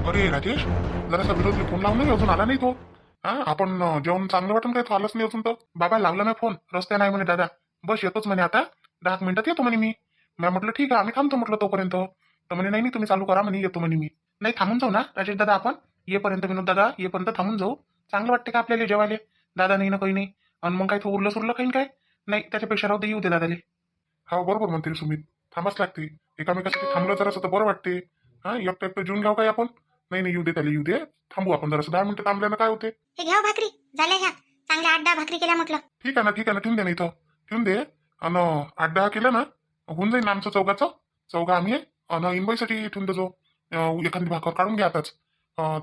अरे राजेश, जरासा विरोधला फोन लावून नाही, अजून आला नाही तो. हा आपण जेवण चांगलं वाटून काय, तो आलाच नाही अजून. तर बाबा लावला नाही फोन, रस्त्या नाही म्हणे दादा, बस येतोच म्हणे आता 10 मिनिटात येतो म्हणे. मी म्हटलं ठीक आहे, आम्ही थांबतो म्हटलं तोपर्यंत. तर म्हणे नाही नाही, तुम्ही चालू करा म्हणे, येतो म्हणे मी. नाही थांबून जाऊ ना राजेश दादा, आपण येपर्यंत, विनोद दादा येपर्यंत थांबून जाऊ. चांगलं वाटते का आपल्याला जेवायला? दादा नाही ना काही नाही, आणि मग काय तो उरलं सुरलं काही काय नाही, त्याच्यापेक्षा राहू दे, येऊ दे दादाले. हा बरोबर म्हणते सुमित, थांबाच लागते. एकामेकासाठी थांबलं जरासं तर बरं वाटते. हा एकटं एकटं जेवून घ्यावं काय आपण? नाही नाही, येऊ दे त्याला, येऊ दे. थांबू आपण जरासं, 10 मिनिटं थांबल्यानं काय होते? हे घ्या हो भाकरी, झाल्या ह्या चांगल्या 8-10 भाकरी केल्या म्हटलं. ठीक आहे ना, ठीक आहे ना, ठेवून दे ना इथं, ठेवून दे. आणि 8-10 केलं ना, होऊन जाईल ना आमचं चौघाचं. चौघा आम्ही आहे. आणि इनबाईसाठी ठेवून देजो. एखादी भाकर काढून घ्या आताच.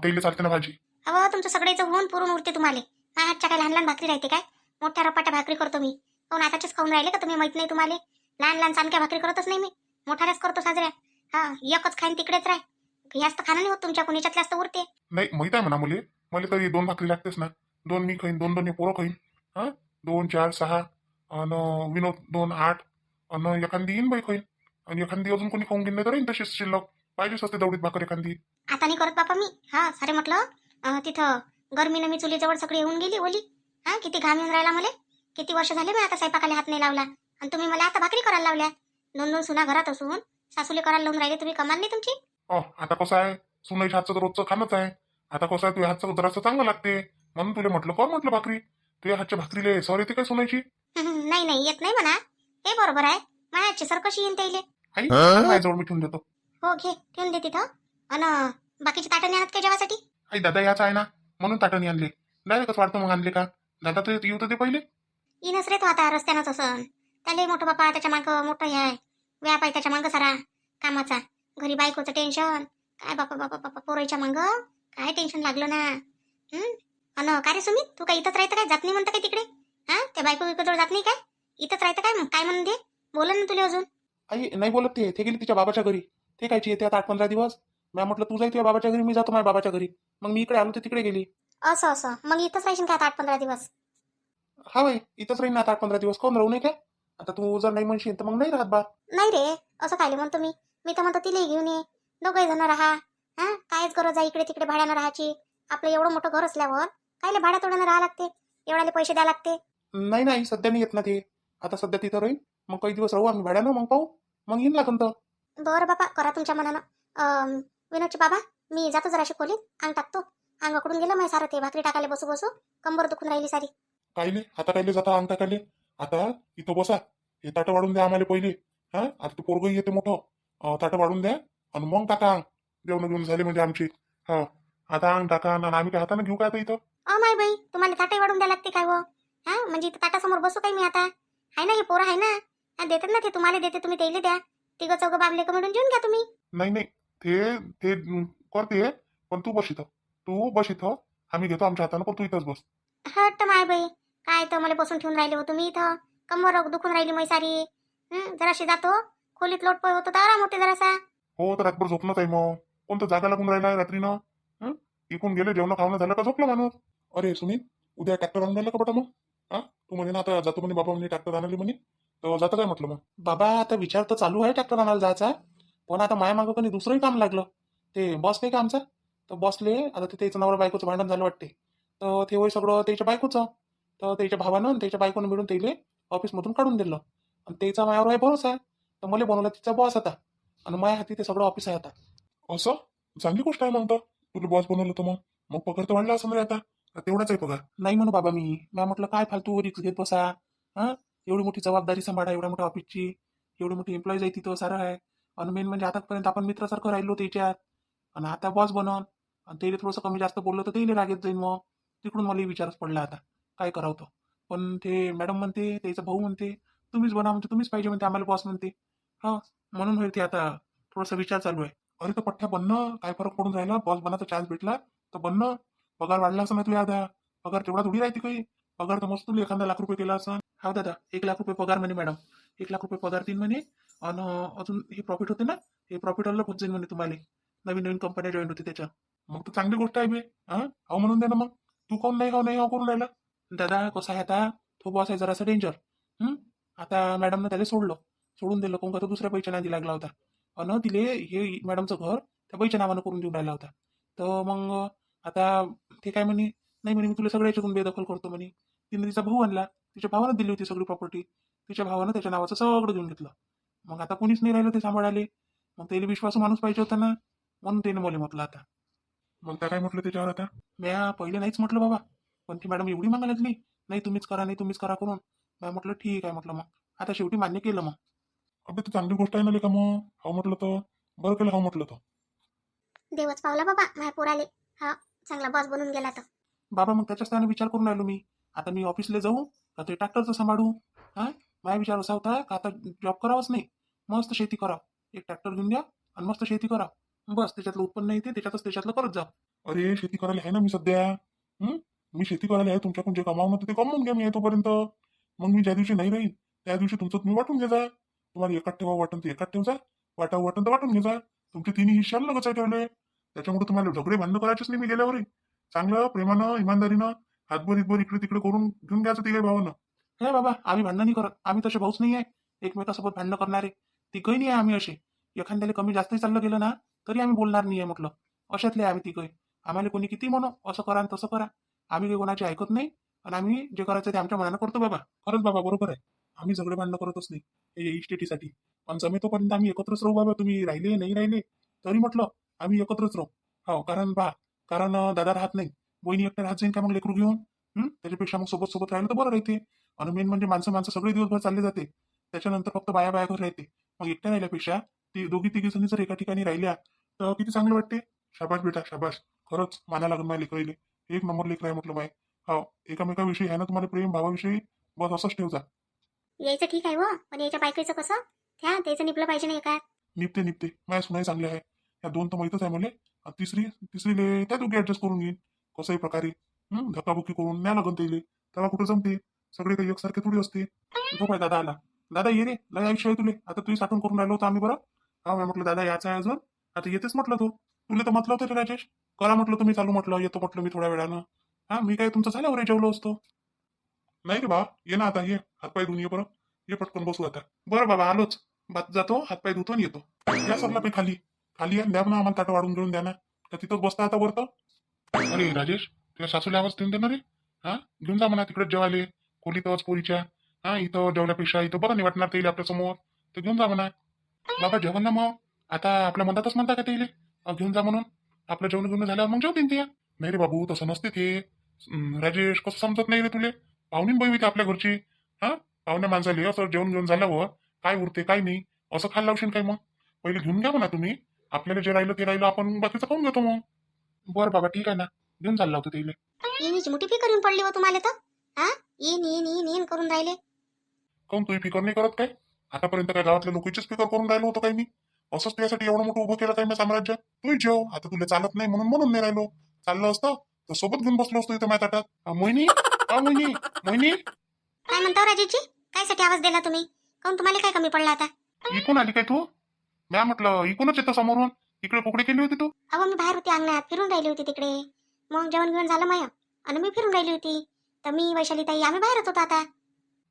तेल चालते ना भाजी. अहो तुमचं सगळेचं होऊन पुरून उरते तुम्हाला. माझ्या हातच्या काय लहान लहान भाकरी राहते काय? मोठ्या रपाट्या भाकरी करतो मी. हो नाताचेच खाऊन राहिले का तुम्ही? माहित नाही तुम्हाला? लहान लहान चाणक्या भाकरी करतच नाही मी, मोठ्याच करतो साजऱ्या. हा एकच खाईन तिकडेच राह. जास्त खाणं नाही होत तुमच्या कोणीच्यातल्या, जास्त उरते. नाही माहित आहे म्हणा मुले, मला तरी 2 भाकरी लागतेच ना. 2 मी खाईन, 2 हे पोरं खाईन. हा 2 4 6, आणि विनोद 2 8, आणि एखादी येईन बाई खाईन. आणि एखादी अजून कोणी खाऊन घेईन, नाही तर राहीन तशीच शिल्लक. पाहिजेच असते दवडीत भाकर एखादी. आता नाही करत बापा मी. हा सारे म्हटलं तिथं गर्मीनं मी चुलीजवळ सगळी येऊन गेली ओली. हा किती घाम येऊन राहिला मला. किती वर्ष झाले मी आता स्वयंपाकाला हात नाही लावला, आणि तुम्ही मला आता भाकरी करायला लावल्या. 2-2 सुना घरात असून सासूले करायला लावून राहिले तुम्ही, कमाल नाही तुमची. आता कसं आहे, सुनाईच्या हातचं तर रोजचं खाणंच आहे. आता कसं आहे, तुझ्या हातचं जरासं चांगलं लागते, म्हणून तुला म्हटलं कर म्हटलं भाकरी. तुझ्या हातच्या भाकरीले सर येते काय सुनायची? नाही नाही येत नाही म्हणा, हे बरोबर आहे. माझ्याची सर कशी येईन त्याईले? आई माझ्याजवळ मी ठेवून देतो. हो घे, ठेवून दे तिथं. अन बाकीची ताटं नाही आणत काय जेवासाठी? आई दादा याचा आहे ना, म्हणून ताटणी आणले. डायरेक्टच वाटतं मग आणले का? दादा तर येऊ तर ते पहिले. येणच रे तो आता रस्त्यानंच असन. त्याला मोठं बापा त्याच्या मागं मोठं हे आहे, व्याप आहे त्याच्या मागं सारा कामाचा. घरी बायकोचं टेन्शन काय, बापा बापा बापा पोराईच्या मागं काय टेन्शन लागलं ना. अन काय रे सुमित, तू काय इथंच राहतं काय? जात नाही म्हणतं काय तिकडे? हा त्या बायको विकजवळ जात नाही काय? इथंच राहतं काय? काय म्हणून दे, बोला ना तुला अजून. आई नाही बोलत, ते गेली तिच्या बाबाच्या घरी. ते कायची येते आता 8-15 दिवस. मी म्हटलं तू जाई तुझ्या बाबाच्या घरी, मी जातो माझ्या बाबाच्या घरी. मग मी इकडे आलो तर तिकडे गेली. असं असं मग इथंच राहील काय आता 8-15 दिवस? हा भाई इथंच राहीन ना आता 8-15 दिवस. कोण राहू नये काय? आता तू जर नाही म्हणशील तर मग नाही राहत बा. नाही रे, असं काय म्हणतो मी. मी तर म्हणतो तिला घेऊन ये, दोघंही जण राहा. हा कायच गरज आहे इकडे तिकडे भाड्यानं राहायची? आपलं एवढं मोठं घर असल्यावर कायले भाड्या तोड्यानं राहा लागते, एवढ्याले पैसे द्या लागते. नाही नाही, सध्या नाही येत ना ते. आता सध्या तिथं राहीन, मग काही दिवस राहू आम्ही भाड्यानं, मग पाहू. मग येईन लागन तर. बरं बाबा, करा तुमच्या मनानं. विनोदचे बाबा, मी जातो जराशी खोलीत, अंग टाकतो. अंग आकडून गेलं माझ्या सारं, ते भाकरी टाकायला बसू बसू कंबर दुखून राहिली सारी. कायले आता कायले जाता अंग टाकायले? आता इथं बसा, हे ताटं वाढून द्या आम्हाला पहिले. हा आता तू पोरगही येते मोठं. ताटं वाढून द्या आणि मग टाका अंग. जेवण घेऊन झाले म्हणजे आमची. हा आता अंग टाका, आणि आम्ही काय हाताने घेऊ काय आता इथं? माय बाई, तुम्हाला ताटही वाढून द्या लागते काय हो? हा म्हणजे इथं ताटासमोर बसू काय मी आता? आहे ना हे पोरं आहे ना, हा, देतात ना ते, तुम्हाला देते तुम्ही त्याला द्या. तिघं चौघं बाबले का मिळून जेवून घ्या तुम्ही. नाही नाही, ते ते करते, पण तू बस इथं. तू बस इथं, आम्ही घेतो आमच्या हातानं, पण तू इथंच बस. हट माय बाई, काय तर मला बसून ठेवून राहिले हो तुम्ही इथं. कंबर दुखून राहिली मै सारी. जराशी जातो खोलीत, लोटपोय होतो तर आराम होते जरासा. हो तर रातभर झोपणंच आहे मग. कोणतं जागा लागून राहिला रात्रीनं? इकून गेले, जेवण खावणं झालं का झोपला माणूस. अरे सुनील, उद्या ट्रॅक्टर आणून राहिला का बटा मग? तू म्हणे ना आता जातो म्हणे बाबा, म्हणे ट्रॅक्टर आणली म्हणे, तर जातं काय म्हटलं मग? बाबा आता विचार तर चालू आहे ट्रॅक्टर आणायला जायचा, पण आता माया मागं कोणी दुसरंही काम लागलं. ते बॉस नाही का आमचा, तर बॉसले आता ते त्याचं नवरा बायकोचं भांडण झालं वाटते. तर ते होय सगळं त्याच्या बायकोचं. तर त्याच्या भावानं आणि त्याच्या बायकोनं मिळून त्याला ऑफिसमधून काढून दिलं. आणि त्याचा मायावर आहे भरोसा आहे, तर मला बनवलं तिचा बॉस आता. आणि माझ्या हाती ते सगळं ऑफिस आहे आता. असं चांगली गोष्ट आहे मग तर. तुला बॉस बनवलं तर मग पगार तर वाढला असं रे आता. तेवढाच आहे पगार. नाही म्हणू बाबा, मी म्हटलं काय फालतू रिक्स घेत बसा. हा एवढी मोठी जबाबदारी सांभाळा, एवढ्या मोठ्या ऑफिसची, एवढी मोठी एम्प्लॉईज आहे तिथं सारं आहे. आणि मेन म्हणजे आतापर्यंत आपण मित्रासारखं राहिलो त्याच्यात, आणि आता बॉस बनवून आणि त्याला थोडंसं कमी जास्त बोललं तर त्याला रागेत जाईन. मग तिकडून मला विचारच पडला आता काय करावं तो. पण ते मॅडम म्हणते, त्याचा भाऊ म्हणते तुम्हीच बना, म्हणजे तुम्हीच पाहिजे म्हणते आम्हाला बॉस म्हणते. हा म्हणून होईल ते आता थोडासा विचार चालू आहे. अरे तर पठ्ठ्या बनणं काय फरक पडून राहिला? बॉस बनाचा चान्स भेटला तर बनणं. पगार वाढला असं ना तुला आता. पगार तेवढा थोडी राहते काही. पगार तर मस्त तुला एखादा लाख रुपये केला असं. हा दादा 1 लाख रुपये पगार म्हणे मॅडम. 1 लाख रुपये पगार तीन म्हणे. आणि अजून हे प्रॉफिट होते ना, हे प्रॉफिट अलग होत जाईल म्हणे तुम्हाला. नवीन नवीन कंपन्या जॉईन होते त्याच्या. मग तर चांगली गोष्ट आहे बे. हो म्हणून दे ना मग. तू कोण नाही हो नाही हो करून राहिला? दादा कसं आहे आता, तो बॉस आहे जरासा डेंजर. आता मॅडमनं त्याला सोडून दिलं. कोण का तो दुसऱ्या पैच्या नादी लागला होता. आणि तिले हे मॅडमचं घर त्या बाईच्या नावानं करून देऊन राहिला होता. तर मग आता ते काय म्हणे, नाही म्हणे मी तुला सगळ्या याच्यातून बेदखल करतो म्हणे. तिने तिचा भाऊ आणला, तिच्या भावानं दिली होती सगळी प्रॉपर्टी, तिच्या भावानं त्याच्या नावाचं सगळं घेऊन घेतलं. मग आता कोणीच नाही राहिलं ते सांभाळाले. मग त्याला विश्वासू माणूस पाहिजे होता ना, म्हणून त्याने मला म्हटलं आता. मग त्या काय म्हटलं त्याच्यावर आता? म्या पहिले नाहीच म्हटलं बाबा, पण ती मॅडम एवढी मागायला लागली, नाही तुम्हीच करा, नाही तुम्हीच करा करून. म्या म्हटलं ठीक आहे म्हटलं, मग आता शेवटी मान्य केलं. मग अबे तर चांगली गोष्ट आहे ना लेका, मग हो म्हटलं तर बरं केलं, हो म्हटलं तर. देवच पावला बाबा माझ्या पोराले. हा, चांगला बॉस बनून गेला तर. बाबा मग त्याच्याच त्याने विचार करून राहिलो मी, आता मी ऑफिसला जाऊ का ते ट्रॅक्टरचं सांभाळू. हा, माझा विचार असा होता का आता जॉब करावाच नाही, मस्त शेती करा, एक ट्रॅक्टर घेऊन द्या आणि मस्त शेती करा, बस त्याच्यातलं उत्पन्न येते त्याच्यातलं करत जा. अरे शेती करायला आहे ना मी सध्या. मी शेती करायला आहे, तुमच्याकडून जे कमावणं होतं ते कमवून घ्या मी आहे तोपर्यंत. मग मी ज्या दिवशी नाही राहील त्या दिवशी तुमचं तुम्ही वाटून घे जा. तुम्हाला एकात ठेवा वाटून ते एकात ठेवजा, वाटावं वाटून तर वाटून घे जा. तुमचे तिन्ही हिस्से लगच आहे ठेवले. त्याच्यामुळे तुम्हाला झगडे भांडणं करायचेच नाही मी गेल्यावर. चांगलं प्रेमानं इमानदारीनं हातभर इतभर इकडे तिकडे करून घेऊन घ्यायचं ते काही भावानं. हे बाबा आम्ही भांडणं नाही करत, आम्ही तसे भाऊच नाही आहे एकमेकासोबत भांडणं करणारे. तिघही नाही आहे आम्ही असे. एखाद्याला कमी जास्तही चाललं गेलं ना तरी आम्ही बोलणार नाही आहे म्हटलं. अशातले आहे आम्ही तिघही. आम्हाला कोणी किती म्हणो असं करा आणि तसं करा, आम्ही काही कोणाची ऐकत नाही आणि आम्ही जे करायचं ते आमच्या मनानं करतो बाबा. खरंच बाबा बरोबर आहे. आम्ही सगळे भांडणं करतच नाही हे इस्टेटीसाठी. पण जमेतोपर्यंत आम्ही एकत्रच राहू बाबा. तुम्ही राहिले नाही राहिले तरी म्हटलं आम्ही एकत्रच राहू. हो कारण दादा राहत नाही, बहिणी एकट्या राहत जाईन का मग लेकरू घेऊन. त्याच्यापेक्षा मग सोबत सोबत राहिलं तर बरं राहते. आणि मेन म्हणजे माणसं माणसं सगळे दिवसभर चालले जाते, त्याच्यानंतर फक्त बाया बाया घर राहते. मग एकट्या राहिल्यापेक्षा ती दोघी तिघी जणी जर एका ठिकाणी राहिल्या तर किती चांगलं वाटते. शाबाश बेटा शाबाश, खरंच माना लागून माझ्या लेकराईले. एक नंबर लेकर आहे म्हटलं माय. हो, एकामेकाविषयी आहे ना तुम्हाला प्रेम भावाविषयी, बस असंच ठेवजा. यायचं ठीक आहे हो, पण याच्या बायकोचं कसं, त्याचं निपलं पाहिजे नाही का. निपते माझ्या सुनाई चांगली आहे. या दोन तर माहीतच आहे मला. तिसरीले त्या दोघी ऍडजस्ट करून घेईन कसंही प्रकारे. धक्काबुक्की करून न्या लागून त्याले, तेव्हा कुठं जमते. सगळे काही एकसारखे थोडी असते. झोप आहे दादा आला. दादा ये रे, लय आयुष्य आहे तुले. आता तुझी साठवण करून राहिलो होतो आम्ही बरं. हा मी म्हटलं दादा याचा आहे अजून, आता येतेच म्हटलं तो. तुला तर म्हटलं होतं रे राजेश, करा म्हटलं तुम्ही चालू, म्हटलं येतो म्हटलं मी थोड्या वेळानं. हा मी काय तुमचं झाल्यावर जेवलो असतो. नाही रे बा, ये ना आता, ये हातपाय धुवून ये बरं. ये पटकन बसू आता. बरं बाबा आलोच. बात जातो, हातपाय धुतो आणि येतो. या सरला पे खाली खाली या, द्या ना आम्हाला ताटं वाढून घेऊन द्या ना. का तिथंच बसता आता वरतं. अरे राजेश, तुझ्या सासूला आवाज देऊन देणार रे. हा, घेऊन जा म्हणा तिकडे जेवाले खोलीतच पोरीच्या. हा, इथं जेवल्यापेक्षा इथं बरं नाही वाटणार ते आपल्या समोर, तर घेऊन जा म्हणा. बाबा जेवण ना मग आता आपल्या मनातच म्हणता का ते घेऊन जा म्हणून. आपलं जेवण घेऊन झाल्यावर मग जेवतील ते. नाही रे बाबू तसं नसते ते. राजेश कसं समजत नाही रे तुले. पाहुणी बहिणी आपल्या घरची. हा, पाहुण्या माणसाले असं जेवण घेऊन झाल्यावर काय उरते काय नाही असं खायला लावशील काय मग. पहिले घेऊन घ्या म्हणा तुम्ही. आपल्याला जे राहिलं ते राहिलं, आपण बाकीचं खाऊन घेतो मग. बरं बाबा ठीक आहे ना, घेऊन चालला होतं ते. येणीची मोठी फिकर येऊन पडली हो तुम्हाला तर. हा, येईन करून राहिले. काऊन तुम्ही फिकर नाही करत काय? आतापर्यंत काय गावातल्या लोकांचीच फिकर करून राहिलो होतो काय मी? असंच त्यासाठी एवढं मोठं उभं केलं काय मी साम्राज्य? तू जेव आता, तुला चालत नाही म्हणून नाही राहिलो. चाललं असतं तर सोबत घेऊन बसलो असतो इथं माझ्या ताटात. मोहिनी मोहिनी मोहिनी, काय म्हणता राजेशजी, काय साठी आवाज दिला तुम्ही? काऊन तुम्हाला काय कमी पडला आता? इकून आली काय तू? म्या म्हटलं इकूनच येतं समोरून. इकडे कुकडे केली होती तू? अहो मी बाहेर होती अंगणात, फिरून राहिली होती तिकडे. मग जेवण घेऊन झालं माय, आणि मी फिरून राहिली होती. तर मी वैशाली ताई आम्ही बाहेरच होतो आता.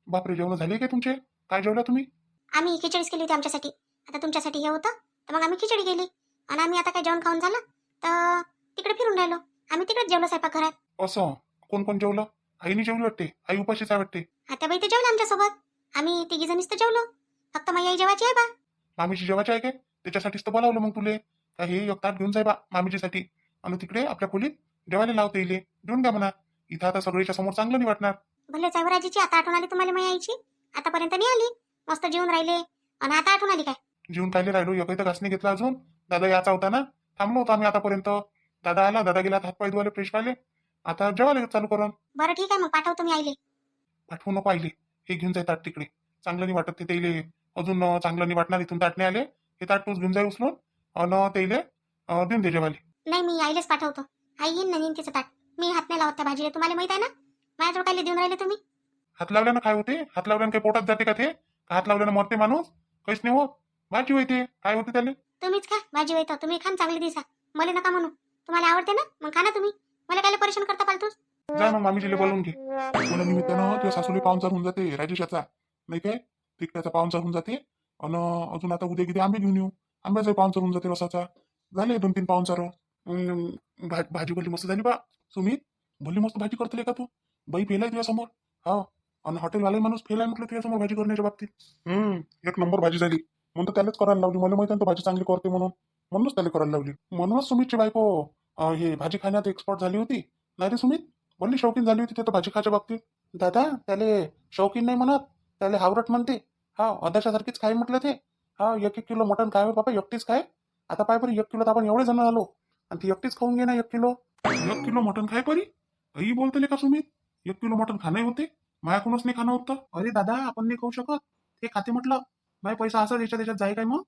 बापरे, जेवण झाले काय तुमचे? काय जेवला तुम्ही? आम्ही खिचडीच केली होती आमच्यासाठी. आता तुमच्यासाठी हे होतं तर मग आम्ही खिचडी केली. आणि आम्ही आता काय जेवण खाऊन झालं तर तिकडे फिरून राहिलो. आम्ही तिकडेच जेवलो स्वयंपाक घरात. असं कोण कोण जेवलं? आईने जेवली वाटते, आई उपाशीच आहे वाटते. आता बाई ते जेवलं आमच्यासोबत. आम्ही तिघी जणीच तर जेवलो. फक्त माझी आई जेवायची आहे बा. मामीची जेवायची आहे काय? त्याच्यासाठीच तर बोलावलं मग तुले. का हे एक ताट घेऊन जाय बा मामीजीसाठी, आणि तिकडे आपल्या खोलीत जेवायला लावते येईल. घेऊन द्या म्हणा. इथं आता सगळ्याच्या समोर चांगलं नाही वाटणार. भले साहेबराजीची आता आठवण आली तुम्हाला माझी आईची? आतापर्यंत नाही आली. मस्त जेवून राहिले आणि आता आठवण आली काय? जेवून कायले राहिलो, एकही तर घास नाही घेतला अजून. दादा याचा होता ना, थांबलो होतो आम्ही आतापर्यंत. दादा आला, दादा गेला हातपाय धुवाले फ्रेश पाहिले. आता जेवायला चालू करून. बरं ठीक आहे, मग पाठवतो मी आईले. पाठवू नको आईले. हे घेऊन जाय ताट तिकडे. चांगलं नाही वाटत ते त्याइले. अजून चांगलं नाही वाटणार इथून ताट नाही आले. हे ताट तूच घेऊन जाय उचलून आणि त्याइले देऊन दे जेवायला. नाही, मी आईलेच पाठवतो. आई येईन ना नेईन तिचं ताट. मी हात नाही लावत त्या भाजीला, तुम्हाला माहित आहे ना. माझ्याजवळ काय देऊन राहिले तुम्ही? हात लावल्यानं काय होते? हात लावल्यानं काही पोटात जाते का ते? का हात लावल्यानं मरते माणूस? काहीच नाही होत. भाजी होते, काय होते त्याला? तुम्हीच खा भाजी होतं, तुम्ही खान चांगली दिसा. मला नका म्हणू. तुम्हाला आवडते ना, मग खा ना तुम्ही. मला काय परेशान करता फालतूस? जा मग मामीजीला बोलवून घे. कोणा निमित्तानं तुझ्या सासूले पाहुणचार होऊन जाते राजेशाचा, नाही काय? तिकट्याचा पाहुणचार होऊन जाते. आणि अजून आता उद्या किती आंबे घेऊन येऊ. आंब्याचा पाहुणचार होऊन जाते रसाचा. झाले 2-3 पाहुणचार. भाजी भली मस्त झाली बा. सुमित, भली मस्त भाजी करतले का तू? बाई फेल आहे तुझ्या समोर. हा, आणि हॉटेलवाला माणूस फेल आहे म्हटलं तुझ्या समोर भाजी करण्याच्या बाबतीत. एक नंबर भाजी झाली. म्हणून त्यालाच करायला लावली. मला माहिती आहे भाजी चांगली करते म्हणूनच त्याला करायला लावली. म्हणूनच सुमितची बायको हे भाजी खाण्यात एक्सपर्ट झाली होती. नाही रे सुमित, भली शौकीन झाली होती ते भाजी खायच्या बाबतीत. दादा, त्याले शौकीन नाही म्हणत, त्याला हावरट म्हणते. हा, अदाच्यासारखीच काय म्हटलं ते. हा, 1-1 किलो मटण काय हो बाबा, एकटीच काय? आता पाय बरं, 1 किलोत आपण एवढे जण आलो आणि ती एकटीच खाऊन घे ना 1 किलो. 1 किलो मटण खाय परी? आई बोलतले का सुमित? 1 किलो मटण खाणे होते? मायाकडूनच नाही खाणं होतं. अरे दादा, आपण नाही खाऊ शकत. ते खाते म्हटलं. माझे पैसा असं याच्यात जाय काय मग?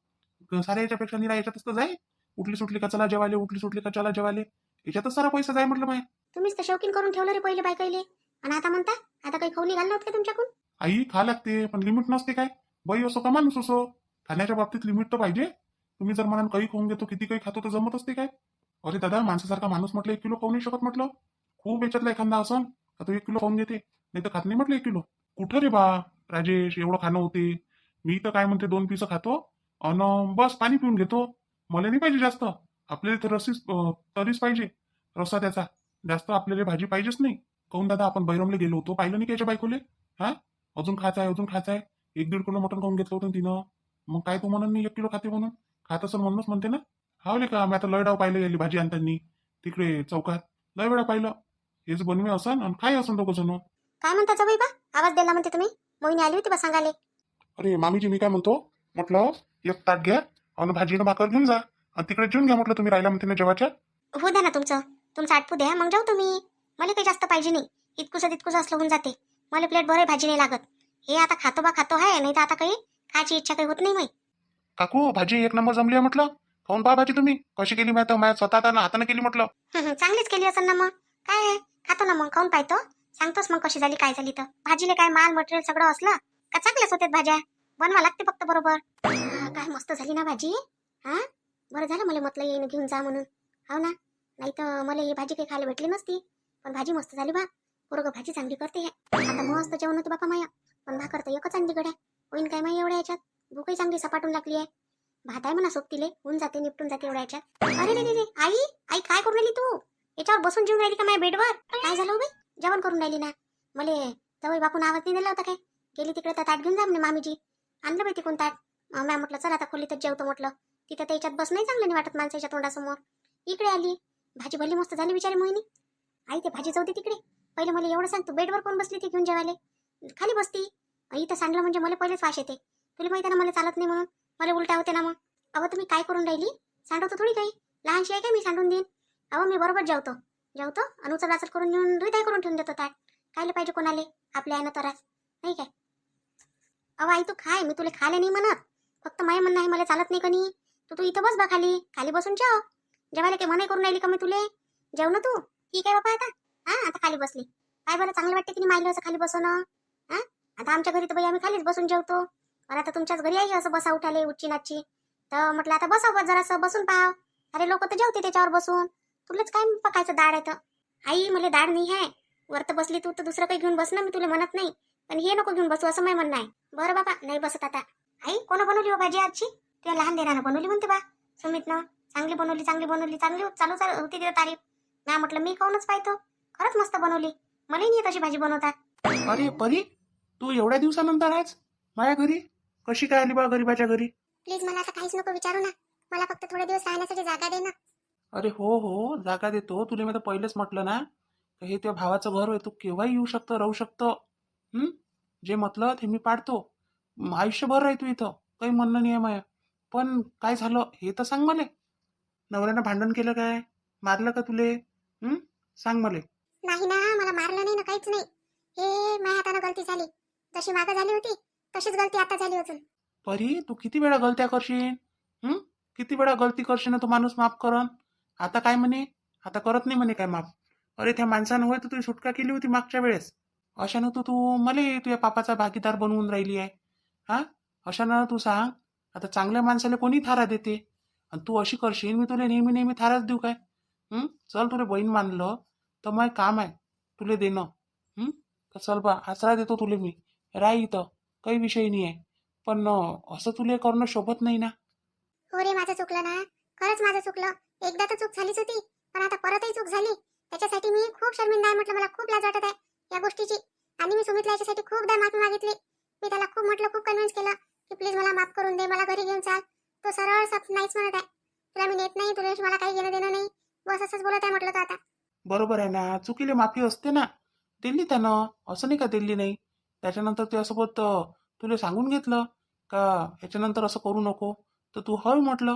साऱ्या याच्यापेक्षा निरा याच्यातच तर जाय. उठली सुटली का चला जेवायले, उठली सुटली का चला जेवायले. याच्यातच सारा पैसा जाय म्हटलं माय. तुम्हीच तर शौकीन करून ठेवलं रे पहिले बायकाईले. आणि आता म्हणता आता काही खाऊ निघाल नव्हतं का तुमच्याकडून? आई, खा लागते पण लिमिट नसते काय? बाई असो का माणूस असो, खाण्याच्या बाबतीत लिमिट तर पाहिजे. तुम्ही जर म्हणाल काही खाऊन घेतो, किती काही खातो तर जमत असते काय? अरे दादा, माणसासारखा माणूस म्हटलं 1 किलो खाऊ नाही शकत म्हटलं. खूप याच्यातला एखादा असन का तो 1 किलो खाऊन घेते, नाही तर खात नाही म्हटलं 1 किलो. कुठं रे बा राजेश, एवढं खाणं होते? मी तर काय म्हणते 2 पिसं खातो अन बस पाणी पिऊन घेतो. मला नाही पाहिजे जास्त. आपल्याला तर तरीच पाहिजे रस्सा त्याचा. जास्त आपल्याला भाजी पाहिजेच नाही. काहून दादा, आपण बैरमले गेलो होतो, पाहिलं नाही त्याच्या बायकोले? हा, अजून खायचं आहे, अजून खायचं आहे. 1-1.5 किलो मटण खाऊन घेतलं होतं तिनं. मग काय तू म्हणून मी 1 किलो खाते म्हणून? खात असेल म्हणूनच म्हणते ना. हावले का, मी आता लय डाव पाहिलं गेली भाजी आणताना तिकडे चौकात. लय वेळा पाहिलं. हेच बनवे असन आणि काय असन दोघं जण. काय म्हणता जवळ बा? आवाज दिला म्हणते तुम्ही? मोहिनी आली होती बा सांगाले. अरे मामीजी, मी काय म्हणतो म्हटलं, एक ताट घ्या आणि भाजीनं भाकर घेऊन जा आणि तिकडे जेवून घ्या म्हटलं. तुम्ही राहिला म्हणते ना जेवाच्या. हो द्या ना तुमचं आटपू द्या, मग जाऊ तुम्ही. मला काही जास्त पाहिजे नाही. इतकुसं असलं होऊन जाते. मला प्लेट भरे भाजी नाही लागत. हे आता खातो आहे, नाही तर आता काही खायची इच्छा काही होत नाही माही. काकू, भाजी 1 नंबर जमली आहे म्हटलं. खाऊन पहा भाजी तुम्ही कशी केली. मी तर माझ्या स्वतः हाताने केली म्हटलं. चांगलीच केली असेल ना मग. काय आहे, खातो ना मग, खाऊन पाहतो. सांगतोस मग कशी झाली काय झाली तर. भाजीले काय माल मटेरियल सगळं असलं का चांगलेच होते भाज्या. बनवा लागते फक्त बरोबर. काय मस्त झाली ना भाजी. हा, बरं झालं मला म्हटलं येईन घेऊन जा म्हणून. हो ना, नाही तर मला ही भाजी काही खायला भेटली नसती. पण भाजी मस्त झाली बा. पोरगं भाजी चांगली करते हे. आता मस्त जेवण होते बापा माया. पण भाकर तर एकच आणली गड्या. होईन काय माया एवढ्या याच्यात. भूकही चांगली सपाटून लागली आहे. भात आहे म्हणा सोबतीले, होऊन जाते, निपटून जाते एवढ्या याच्यात. अरे रे, आई काय करून राहिली तू? याच्यावर बसून जेवून राहिली का माझ्या बेडवर? काय झालं बाई? जेवण करून राहिली ना. मले जवळ बापून आवाज नाही दिला होता काय? गेली तिकडे तर ताट घेऊन जा म्हणे मामीजी. आणलं बाई तिकडून ताट. मॅ म्हटलं चल आता खोलीतच जेवतो म्हटलं. तिथं त्याच्यात बस नाही चांगलं नाही वाटत माणसाच्या तोंडासमोर. इकडे आली. भाजी भली मस्त झाली बिचारी मोहिनी. आई ते भाजी जाऊ दे तिकडे. पहिले मला एवढं सांग, तू बेडवर कोण बसली ती घेऊन जेवायला? खाली बसती. इथं सांडलं म्हणजे मला पहिलेच वाश येते. तुला माहिती ना मला चालत नाही म्हणून. मला उलटा होते ना मग. अहो तुम्ही काय करून राहिली? सांडवतो थोडी काही. लहानशी आहे काय मी सांडून देईन? अहो मी बरोबर जेवतो आणि उचल करून नेऊन हृदय करून ठेवून देतो ताट. खायला पाहिजे कोणाले? आपल्या आहे ना तरास नाही काय? अहो आई तू खाय, मी तुला खायला नाही म्हणत. फक्त माय म्हणणं आहे, मला चालत नाही कनी. तू इथं बस बा खाली बसून जेव. जेवायला काही मनाई करून राहिली का मी तुले? जेव ना तू. ठीक आहे बाबा आता. हा, आता खाली बसली. काय बरं चांगलं वाटते की नाही मायला असं खाली बसवणं? हा, आता आमच्या घरी तर बाई आम्ही खालीच बसून जेवतो. पण आता तुमच्याच घरी आहे असं बसा उठाले उच्ची नाची. तर म्हटलं आता बसावं जरासं बसून पाहाव. अरे लोक तर जेवते त्याच्यावर बसून. तुलाच काय पकायचं दाड आहे तर? आई मला दाड नाही आहे. वर तर बसली तू तर दुसरं काही घेऊन बस ना, मी तुला म्हणत नाही. पण हे नको घेऊन बसू असं माझं म्हणणं आहे. बरं बाबा, नाही बसत आता. आई कोण बनवली हो भाजी आजची? तुला लहान देरानं बनवली म्हणते बा सुमितनं. चांगली बनवली चांगली चालू होती तिथं तारीफ. मी म्हटलं मी खाऊनच पाहतो. खरंच मस्त बनवली. मलाही नाही तशी भाजी बनवता. अरे परी, तू एवढ्या दिवसानंतर आज माझ्या घरी कशी काय आली बा गरीबाच्या घरी? प्लीज मला आता काहीच नको विचारू ना. मला फक्त थोडे दिवस राहण्यासाठी जागा दे ना. अरे हो, जागा देतो तुला. मी तर पहिलेच म्हटलं ना, हे त्या भावाचं घर आहे, तू केव्हाही येऊ शकतं, राहू शकतं. जे म्हटलं ते मी पाडतो. आयुष्यभर राह तू इथं, काही म्हणणं नाही आहे माया. पण काय झालं हे तर सांग मला. नवऱ्यानं भांडण केलं काय? मारलं का तुले? सांग मला. नाही ना, मला मारलं नाही ना, काहीच नाही. हे माझ्या हाताने गलती झाली. जशी मागं झाली होती तशीच गलती आता झाली अजून. परी, तू किती वेळा गलत्या करशील? किती वेळा गलती करशील ना तो माणूस माफ करन? आता काय म्हणे? आता करत नाही म्हणे काय माफ? अरे त्या माणसानं होय तर तुझी सुटका केली होती मागच्या वेळेस. अशानं तू मला तुझ्या पापाचा भागीदार बनवून राहिली आहे. हा, अशानं तू सांग. आता चांगल्या माणसाला कोणी थारा देते? आणि तू अशी करशील, मी तुला नेहमी थाराच देऊ काय? चल, तुला बहीण मानलं तर मग काम आहे तुला देणं. तर चल बा, आसरा देतो तुला मी. राह इथं, काही विषय नाही आहे. पण असं तुला करणं शोभत नाही ना. हो रे, माझं चुकलं ना. खरंच माझं चुकलं. एकदा तर चूक झालीच होती, पण आता परतही चूक झाली त्याच्यासाठी मी खूप शर्मिंदा आहे म्हटलं. मला खूप लाज वाटत आहे या गोष्टीची. आणि मी सुमितला याच्यासाठी खूपदा माफी मागितली. मी त्याला खूप म्हटलं, खूप कन्व्हिन्स केलं की प्लीज मला माफ करून दे, मला घरी घेऊन चाल. तो सरळ साफ नाहीच म्हणत आहे. तुला मी नेत नाही, तुला मला काही घेणं देणं नाही, बस असंच बोलत आहे म्हटलं तो आता. बरोबर आहे ना, चुकीले माफी असते ना. दिली त्यानं, असं नाही का दिली नाही. त्याच्यानंतर त्यासोबत तुला सांगून घेतलं का याच्यानंतर असं करू नको, तर तू हय म्हटलं.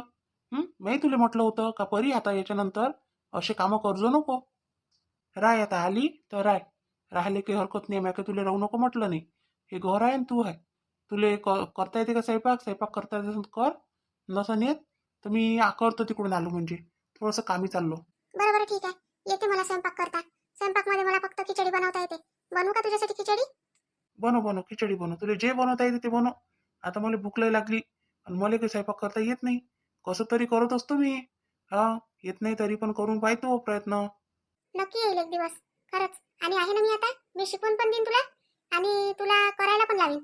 मी तुला म्हटलं होतं का परी आता याच्यानंतर असे कामं करजो नको. राय आता आली तर राय, राहिले काही हरकत नाही. मी काही तुला राहू नको म्हटलं नाही. हे घर आहे आणि तू आहे. तुले करता येते का स्वयंपाक? स्वयंपाक करता येते तर कर, नसन येत तर मी करतो तिकडून आलो म्हणजे. थोडंसं कामी चाललो. बरं बरं ठीक आहे, येते मला स्वयंपाक करता. स्वयंपाकमध्ये मला फक्त खिचडी बनवता येते. बनवू का तुझ्यासाठी खिचडी? बनव खिचडी बनव, तुला जे बनवता येते ते बनव. आता मला भूक लय लागली आणि मला काही स्वयंपाक करता येत नाही. कसं तरी करत असतो मी. हा, येत नाही तरी पण करून पाहतो प्रयत्न. नक्की येईल एक दिवस, खरंच. आणि आहे ना मी आता, मी शिकवून पण देईन तुला आणि तुला करायला पण लावीन.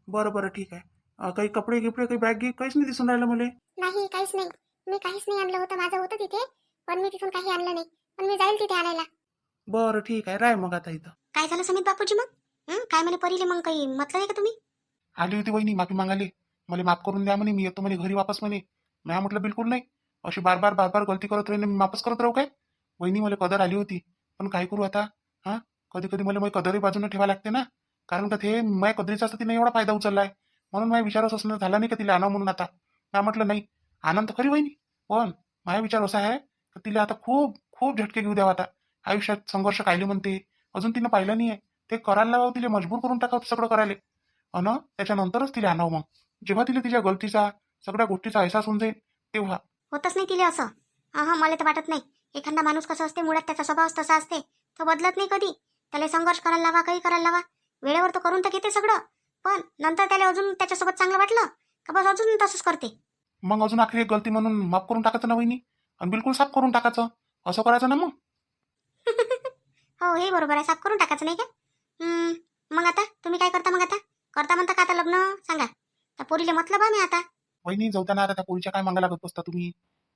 बरं ठीक आहे. काही कपडे गिपडे काही बॅग गी काहीच नाही दिसून राहिलं मला. नाही, काहीच नाही. मी काहीच नाही आणलं होतं. माझं होतं तिथे, पण मी तिथून काही आणलं नाही. पण मी जाईल तिथे आणायला. बरं ठीक आहे, राय मग आता इथं. काय झालं समित बापूजी मग? काय म्हणे परीले मग, काही म्हटलं नाही का तुम्ही? आली होती वहिनी माफी मागायला. मला माफ करून द्या म्हणे, मी येतो म्हणे घरी वापस म्हणे. मी म्हटलं बिलकुल नाही. अशी बार बार गलती करत राहीन मी वापस करत राहू काय? वहिनी मला कदर आली होती, पण काय करू आता. हा, कधी कधी मला माझी कदरही बाजूने ठेवा लागते ना. कारण का ते माझ्या कदरीचा तिने एवढा फायदा उचललाय, म्हणून माझ्या विचारच असणं झाला नाही का तिला आणावं म्हणून. आता मी म्हटलं नाही, आनंद खरी वहिनी, पण माझा विचार असा आहे की तिला आता खूप खूप झटके घेऊ द्यावा. आता आयुष्यात संघर्ष कायले म्हणते, अजून तिनं पाहिलं नाही आहे. ते करायला लावावं, तिला मजबूर करून टाकावं सगळं करायला. अन त्याच्यानंतरच तिला आणावं. मग जेव्हा तिला तिच्या गलतीचा सगळ्या गोष्टीचा अहसास होऊन जाईल तेव्हा. होतच नाही तिला असं. हा, मला तर वाटत नाही. एखादा माणूस कसा असते, मुळात त्याचा स्वभाव तसा असते, तो बदलत नाही कधी. त्याला संघर्ष करायला लावा, काही करायला लावा, वेळेवर तो करून तर घेते सगळं. पण नंतर त्याला अजून त्याच्यासोबत चांगलं वाटलं का बस अजून तसंच करते. मग अजून आखरी एक गलती म्हणून माफ करून टाकायचं ना वहिनी, आणि बिलकुल साफ करून टाकायचं. असं करायचं ना मग. हो, हे बरोबर आहे, साफ करून टाकायचं नाही का? मग आता तुम्ही काय करता? मग आता करता म्हणता का आता लग्न? सांगा. त्या पोरीले मतलब आहे मी आता. वहिनी जाऊताना आता त्या पोरीच्या काय मागं लागत बसता तुम्ही?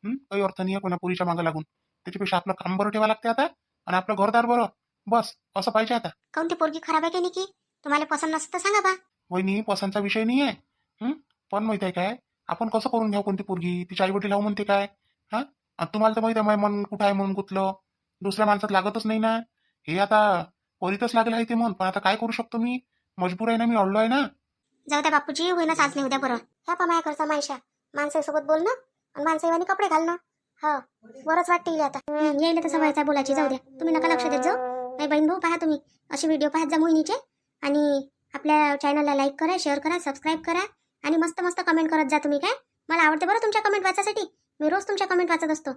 काही अर्थ नाही आहे कोणा पोरीच्या मागं लागून. त्याच्यापेक्षा आपलं काम बरं ठेवा लागते आता, आणि आपलं घरदार बरं. बस असं पाहिजे आता. काऊन ती पोरगी खराब आहे की नाही? की तुम्हाला पसंत नसतं तर सांगा बा. वहिनी पसंतचा विषय नाही आहे. पण माहिती आहे काय, आपण कसं करून घ्यावं कोणती पोरगी? तिच्या आई वडील लावू म्हणते काय? हा, आणि तुम्हाला तर माहिती आहे माझं मन कुठं आहे म्हणून गुंतलं. दुसऱ्या माणसात लागतच नाही ना. हे आता पोरीतच लागलं आहे ते मन. पण आता काय करू शकतो मी? मजबूर आहे ना, मी अडलो आहे ना. जाऊ द्या बापूजी, होईनच आज नाही उद्या बरं. ह्या पमाया करता मायशा माणसासोबत बोलणं आणि माणसाईवानी कपडे घालणं. हा, बरंच वाटते इले आता. येईल तर सवयचा बोलायची. जाऊ द्या, तुम्ही नका लक्ष देत जाऊ. नाही बहीण भाऊ, पहा तुम्ही असे व्हिडिओ पाहत जा मोहिनीचे. आणि आपल्या चॅनलला लाईक करा, शेअर करा, सबस्क्राईब करा आणि मस्त मस्त कमेंट करत जा तुम्ही. काय मला आवडते बरं तुमच्या कमेंट वाचायसाठी. मी रोज तुमच्या कमेंट वाचत असतो.